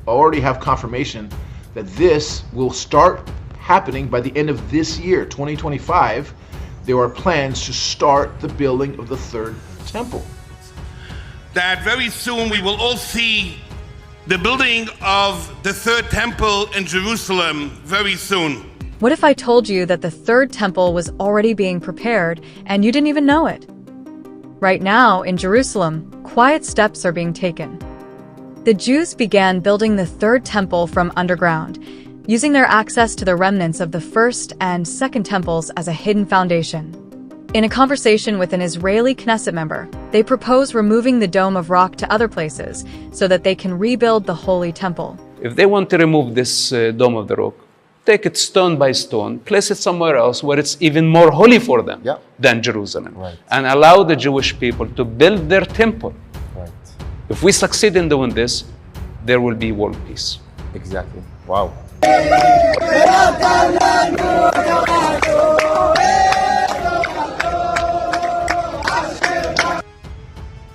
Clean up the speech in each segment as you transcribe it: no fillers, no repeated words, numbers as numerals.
already have confirmation that this will start happening by the end of this year, 2025. There are plans to start the building of the third temple. That very soon we will all see the building of the third temple in Jerusalem very soon. What if I told you that the third temple was already being prepared and you didn't even know it? Right now, in Jerusalem, quiet steps are being taken. The Jews began building the third temple from underground, using their access to the remnants of the first and second temples as a hidden foundation. In a conversation with an Israeli Knesset member, they propose removing the Dome of Rock to other places so that they can rebuild the Holy Temple. If they want to remove this Dome of the Rock, take it stone by stone, place it somewhere else where it's even more holy for them than Jerusalem, and allow the Jewish people to build their temple. If we succeed in doing this, there will be world peace. Exactly. Wow.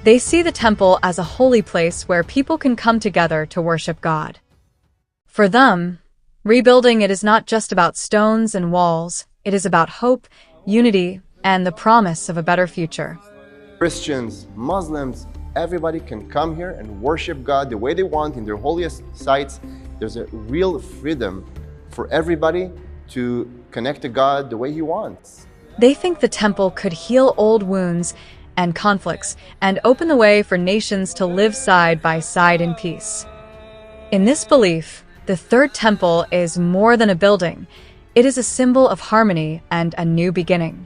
They see the temple as a holy place where people can come together to worship God. For them, rebuilding it is not just about stones and walls, it is about hope, unity, and the promise of a better future. Christians, Muslims, everybody can come here and worship God the way they want in their holiest sites. There's a real freedom for everybody to connect to God the way He wants. They think the temple could heal old wounds and conflicts and open the way for nations to live side by side in peace. In this belief, the third temple is more than a building. It is a symbol of harmony and a new beginning.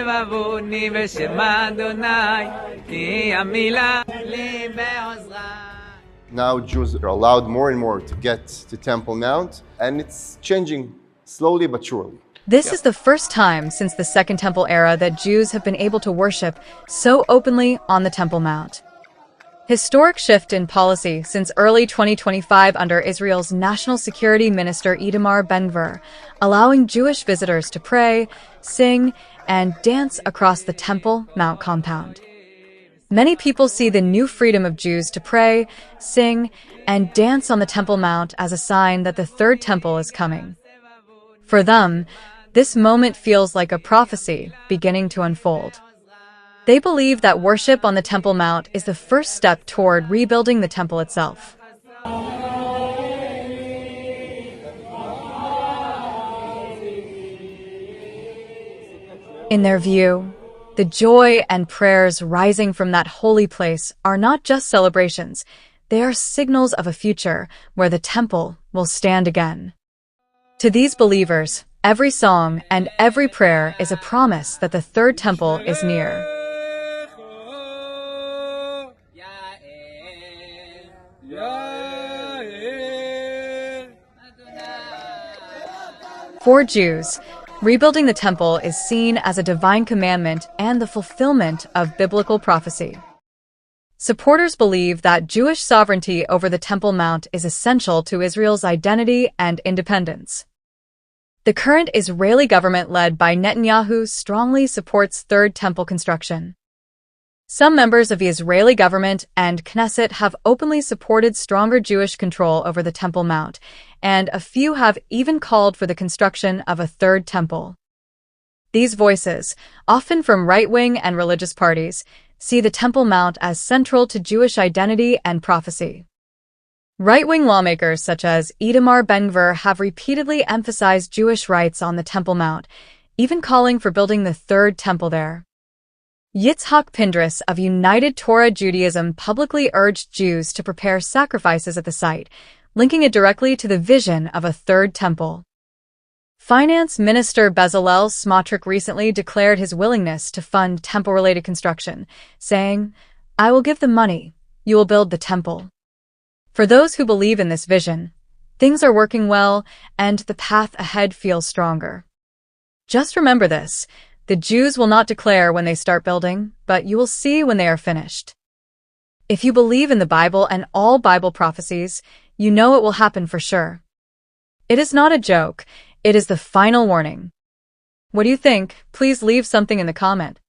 Now Jews are allowed more and more to get to Temple Mount, and it's changing slowly but surely. This is the first time since the Second Temple era that Jews have been able to worship so openly on the Temple Mount. Historic shift in policy since early 2025 under Israel's National Security Minister Itamar Ben-Gvir, allowing Jewish visitors to pray, sing, and dance across the Temple Mount compound. Many people see the new freedom of Jews to pray, sing, and dance on the Temple Mount as a sign that the Third Temple is coming. For them, this moment feels like a prophecy beginning to unfold. They believe that worship on the Temple Mount is the first step toward rebuilding the temple itself. In their view, the joy and prayers rising from that holy place are not just celebrations, they are signals of a future where the temple will stand again. To these believers, every song and every prayer is a promise that the Third Temple is near. For Jews, rebuilding the temple is seen as a divine commandment and the fulfillment of biblical prophecy. Supporters believe that Jewish sovereignty over the Temple Mount is essential to Israel's identity and independence. The current Israeli government led by Netanyahu strongly supports Third Temple construction. Some members of the Israeli government and Knesset have openly supported stronger Jewish control over the Temple Mount, and a few have even called for the construction of a third temple. These voices, often from right-wing and religious parties, see the Temple Mount as central to Jewish identity and prophecy. Right-wing lawmakers such as Itamar Ben-Gvir have repeatedly emphasized Jewish rights on the Temple Mount, even calling for building the third temple there. Yitzhak Pindris of United Torah Judaism publicly urged Jews to prepare sacrifices at the site, linking it directly to the vision of a third temple. Finance Minister Bezalel Smotrich recently declared his willingness to fund temple-related construction, saying, "I will give the money, you will build the temple." For those who believe in this vision, things are working well and the path ahead feels stronger. Just remember this. The Jews will not declare when they start building, but you will see when they are finished. If you believe in the Bible and all Bible prophecies, you know it will happen for sure. It is not a joke, it is the final warning. What do you think? Please leave something in the comment.